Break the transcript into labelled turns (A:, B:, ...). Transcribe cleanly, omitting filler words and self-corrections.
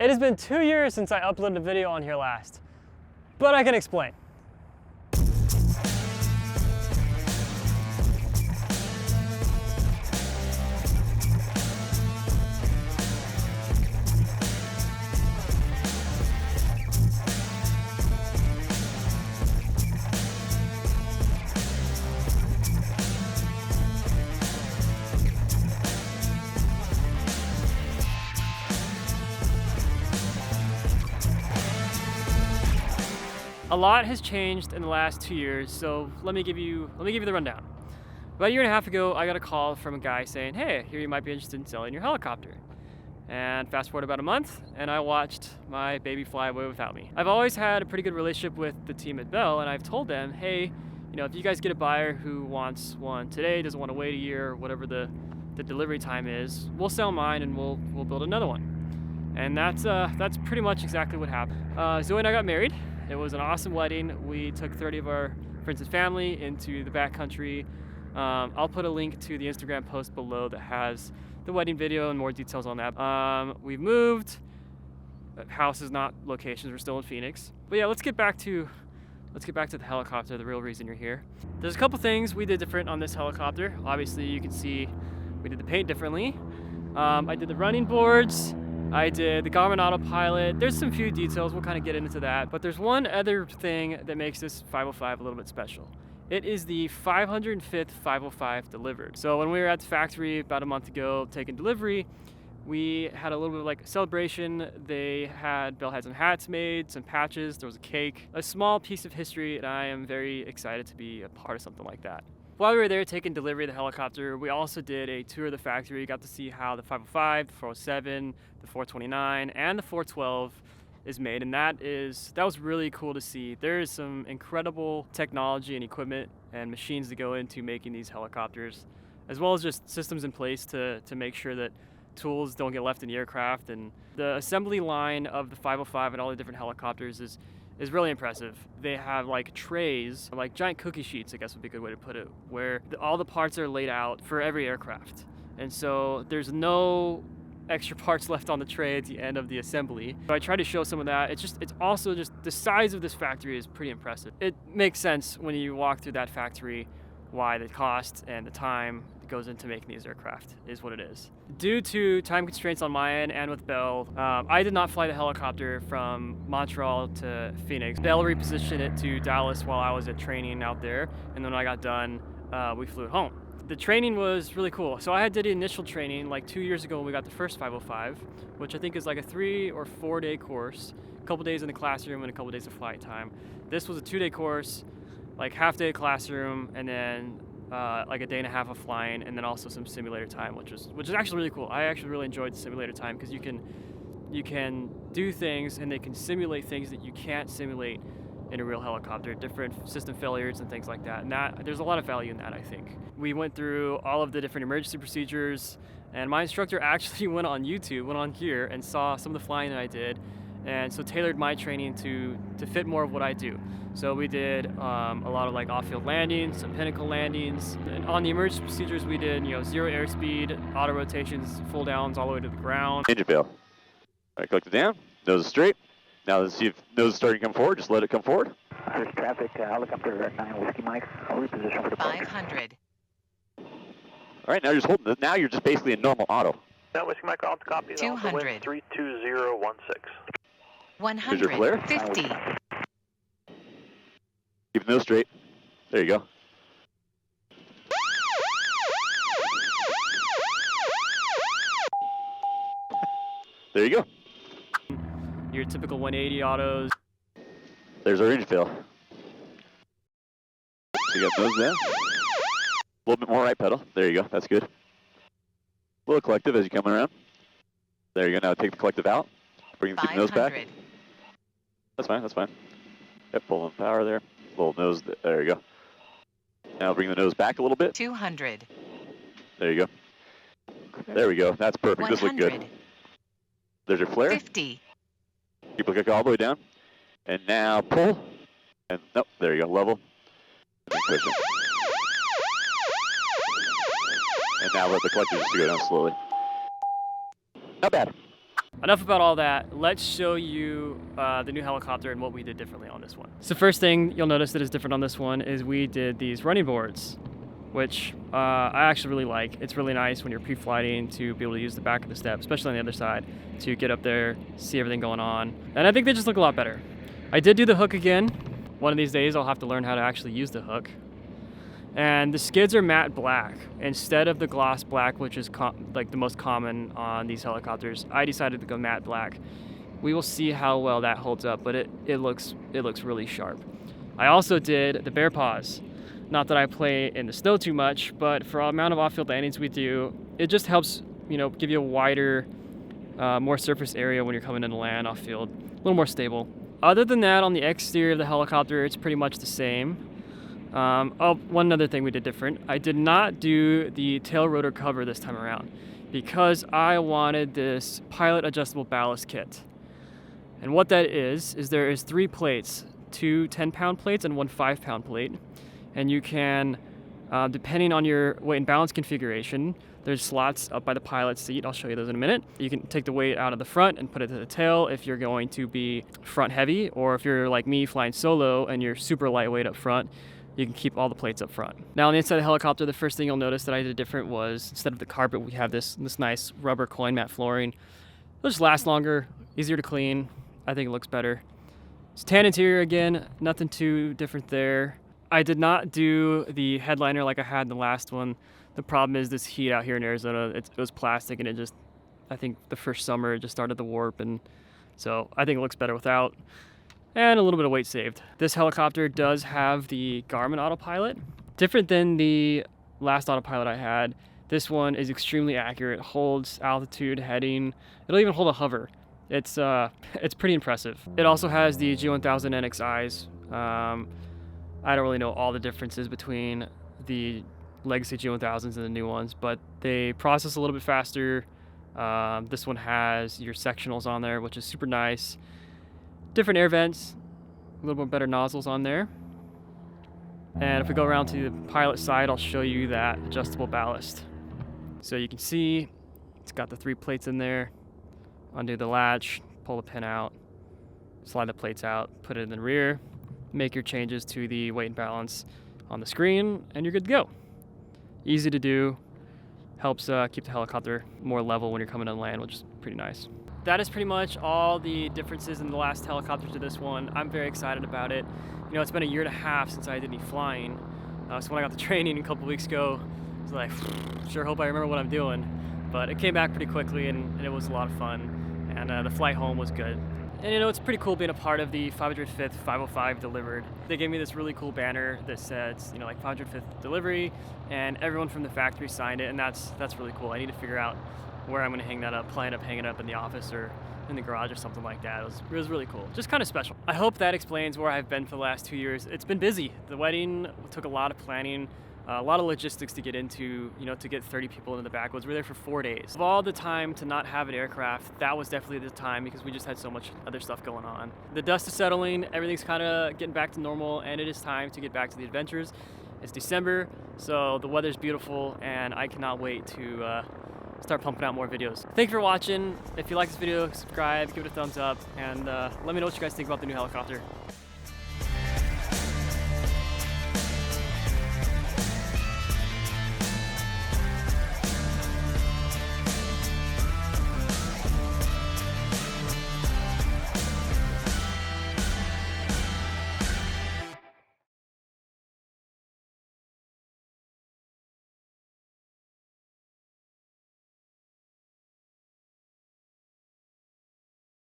A: It has been 2 years since I uploaded a video on here last, but I can explain. A lot has changed in the last 2 years, so let me give you the rundown. About a year and a half ago, I got a call from a guy saying, "Hey, here you might be interested in selling your helicopter." And fast forward about a month, and I watched my baby fly away without me. I've always had a pretty good relationship with the team at Bell, and I've told them, hey, if you guys get a buyer who wants one today, doesn't want to wait a year, or whatever the delivery time is, we'll sell mine and we'll build another one. And that's pretty much exactly what happened. Zoe and I got married. It was an awesome wedding. We took 30 of our friends and family into the backcountry. I'll put a link to the Instagram post below that has the wedding video and more details on that. We've moved. Houses, not locations. We're still in Phoenix. But yeah, let's get back to the helicopter, the real reason you're here. There's a couple things we did different on this helicopter. Obviously, you can see we did the paint differently. I did the running boards. I did the Garmin autopilot. There's some few details, we'll kind of get into that. But there's one other thing that makes this 505 a little bit special. It is the 505th 505 delivered. So when we were at the factory about a month ago taking delivery, we had a little bit of like a celebration. Bell had some hats made, some patches, there was a cake, a small piece of history, and I am very excited to be a part of something like that. While we were there taking delivery of the helicopter, we also did a tour of the factory, got to see how the 505, the 407, the 429, and the 412 is made, and that was really cool to see. There is some incredible technology and equipment and machines that go into making these helicopters, as well as just systems in place to make sure that tools don't get left in the aircraft. And the assembly line of the 505 and all the different helicopters is really impressive. They have like trays, like giant cookie sheets, I guess would be a good way to put it, where all the parts are laid out for every aircraft. And so there's no extra parts left on the tray at the end of the assembly. So I try to show some of that. It's also just the size of this factory is pretty impressive. It makes sense when you walk through that factory why the cost and the time that goes into making these aircraft is what it is. Due to time constraints on my end and with Bell, I did not fly the helicopter from Montreal to Phoenix. Bell repositioned it to Dallas while I was at training out there, and then when I got done, we flew it home. The training was really cool. So I did the initial training like 2 years ago when we got the first 505, which I think is like a 3 or 4 day course, a couple days in the classroom and a couple days of flight time. This was a 2-day course, like half day classroom, and then like a day and a half of flying, and then also some simulator time, which is actually really cool. I actually really enjoyed the simulator time because you can do things and they can simulate things that you can't simulate in a real helicopter, different system failures and things like that. And there's a lot of value in that, I think. We went through all of the different emergency procedures, and my instructor actually went on here and saw some of the flying that I did, and so tailored my training to fit more of what I do. So we did a lot of like off-field landings, some pinnacle landings. And on the emergency procedures, we did 0 airspeed, auto rotations, full downs all the way to the ground.
B: Engine fail. All right, collect it down. Nose is straight. Now let's see if nose is starting to come forward. Just let it come forward.
C: There's traffic, helicopter 9 Whiskey Mike. I'll reposition for departure.
D: 500.
B: All right, now you're just holding it. Now you're just basically in normal auto.
C: 9 Whiskey Mike, I'll copy.
D: 200.
C: 32016.
D: 150.
B: Keep the nose straight. There you go. There you go.
A: Your typical 180 autos.
B: There's our engine fail. So you got nose down. A little bit more right pedal. There you go. That's good. A little collective as you come around. There you go. Now take the collective out. Keep the nose back. That's fine. That's fine. Yep, pulling power there. Little nose. There you go. Now bring the nose back a little bit.
D: 200.
B: There you go. There we go. That's perfect.
D: 100.
B: This looks good. There's your flare.
D: 50.
B: Keep it all the way down. And now pull. And nope, there you go. Level. And cushion. And now let the collector just go down slowly. Not bad.
A: Enough about all that. Let's show you the new helicopter and what we did differently on this one. So first thing you'll notice that is different on this one is we did these running boards, which I actually really like. It's really nice when you're pre-flighting to be able to use the back of the step, especially on the other side, to get up there, see everything going on. And I think they just look a lot better. I did do the hook again. One of these days I'll have to learn how to actually use the hook. And the skids are matte black instead of the gloss black, which is like the most common on these helicopters. I decided to go matte black. We will see how well that holds up, but it looks really sharp. I also did the bear paws. Not that I play in the snow too much, but for the amount of off-field landings we do, it just helps, you know, give you a wider, more surface area when you're coming in to land off-field, a little more stable. Other than that, on the exterior of the helicopter, it's pretty much the same. One other thing we did different. I did not do the tail rotor cover this time around because I wanted this pilot adjustable ballast kit. And what that is there is 3 plates, 2 10-pound plates and 1 5-pound plate. And you can, depending on your weight and balance configuration, there's slots up by the pilot's seat. I'll show you those in a minute. You can take the weight out of the front and put it to the tail if you're going to be front heavy, or if you're like me flying solo and you're super lightweight up front, you can keep all the plates up front. Now on the inside of the helicopter, the first thing you'll notice that I did different was instead of the carpet, we have this nice rubber coin mat flooring. It'll just last longer, easier to clean. I think it looks better. It's tan interior again, nothing too different there. I did not do the headliner like I had in the last one. The problem is this heat out here in Arizona, it was plastic and it just, I think the first summer it just started to warp, and so I think it looks better without. And a little bit of weight saved. This helicopter does have the Garmin autopilot. Different than the last autopilot I had, this one is extremely accurate, holds altitude, heading, it'll even hold a hover. It's pretty impressive. It also has the G1000 NXIs. I don't really know all the differences between the legacy G1000s and the new ones, but they process a little bit faster. This one has your sectionals on there, which is super nice. Different air vents, a little bit better nozzles on there. And if we go around to the pilot side, I'll show you that adjustable ballast. So you can see it's got the 3 plates in there. Undo the latch, pull the pin out, slide the plates out, put it in the rear, make your changes to the weight and balance on the screen, and you're good to go. Easy to do, helps keep the helicopter more level when you're coming on land, which is pretty nice. That is pretty much all the differences in the last helicopter to this one. I'm very excited about it. You know, it's been a year and a half since I did any flying. So when I got the training a couple weeks ago, I was like, sure hope I remember what I'm doing. But it came back pretty quickly and it was a lot of fun. And the flight home was good. And you know, it's pretty cool being a part of the 505th 505 delivered. They gave me this really cool banner that says, you know, like 505th delivery, and everyone from the factory signed it, and that's really cool. I need to figure out where I'm gonna hang that up, plan up hanging it up in the office or in the garage or something like that. It was really cool, just kind of special. I hope that explains where I've been for the last 2 years. It's been busy. The wedding took a lot of planning, a lot of logistics to get into, you know, to get 30 people in the backwoods. We were there for 4 days. Of all the time to not have an aircraft, that was definitely the time because we just had so much other stuff going on. The dust is settling, everything's kind of getting back to normal, and it is time to get back to the adventures. It's December, so the weather's beautiful, and I cannot wait to start pumping out more videos. Thank you for watching. If you like this video, subscribe, give it a thumbs up, and let me know what you guys think about the new helicopter.